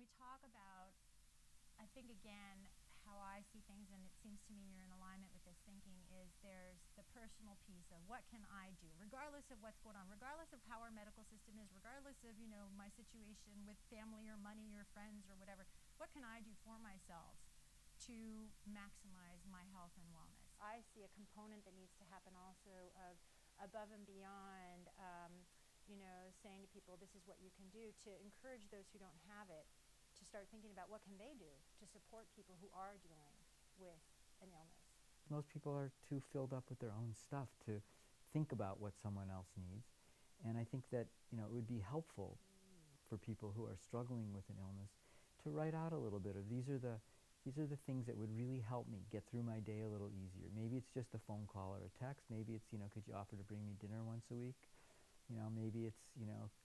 we talk about, I think again, how I see things, and it seems to me you're in alignment with this thinking, is there's the personal piece of what can I do, regardless of what's going on, regardless of how our medical system is, regardless of, my situation with family or money or friends or whatever, what can I do for myself to maximize my health and wellness? I see a component that needs to happen also of above and beyond, saying to people, this is what you can do, to encourage those who don't have it to start thinking about what can they do to support people who are dealing with an illness. Most people are too filled up with their own stuff to think about what someone else needs. And I think that, it would be helpful for people who are struggling with an illness to write out a little bit of these are the things that would really help me get through my day a little easier. Maybe it's just a phone call or a text. Maybe it's, could you offer to bring me dinner once a week? Maybe it's,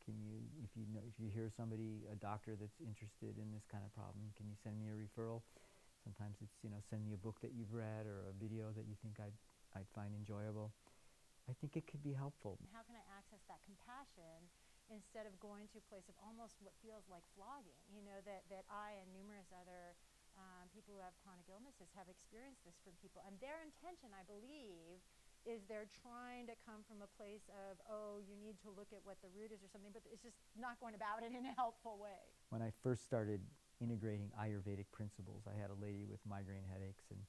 can you, if you hear somebody, a doctor that's interested in this kind of problem, can you send me a referral? Sometimes it's, send me a book that you've read or a video that you think I'd find enjoyable. I think it could be helpful. How can I access that compassion instead of going to a place of almost what feels like flogging? That I and numerous other people who have chronic illnesses have experienced this from people. And their intention, I believe, is they're trying to come from a place of, oh, you need to look at what the root is or something, but it's just not going about it in a helpful way. When I first started integrating Ayurvedic principles, I had a lady with migraine headaches, and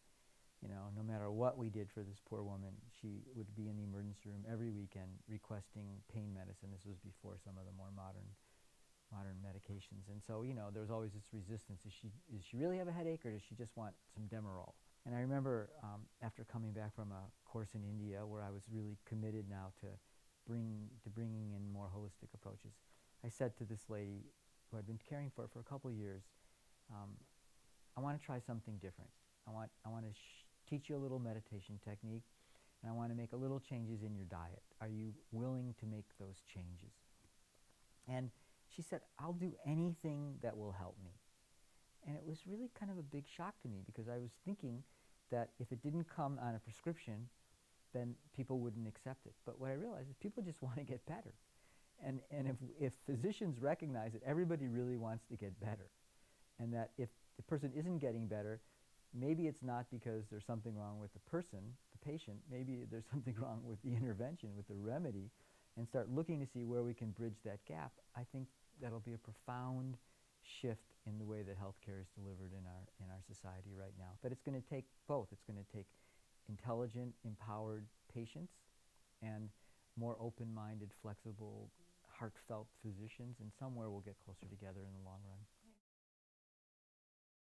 no matter what we did for this poor woman, she would be in the emergency room every weekend requesting pain medicine. This was before some of the more modern medications. And so, there was always this resistance. Does she really have a headache, or does she just want some Demerol? And I remember after coming back from a course in India where I was really committed now to bringing in more holistic approaches, I said to this lady who I'd been caring for a couple of years, I want to try something different. I want to teach you a little meditation technique, and I want to make a little changes in your diet. Are you willing to make those changes? And she said, I'll do anything that will help me. And it was really kind of a big shock to me, because I was thinking that if it didn't come on a prescription, then people wouldn't accept it. But what I realized is people just want to get better. And if physicians recognize that everybody really wants to get better, and that if the person isn't getting better, maybe it's not because there's something wrong with the person, the patient, maybe there's something wrong with the intervention, with the remedy, and start looking to see where we can bridge that gap, I think that'll be a profound shift in the way that healthcare is delivered in our society right now. But it's going to take both. It's going to take intelligent, empowered patients and more open-minded, flexible, heartfelt physicians, and somewhere we'll get closer together in the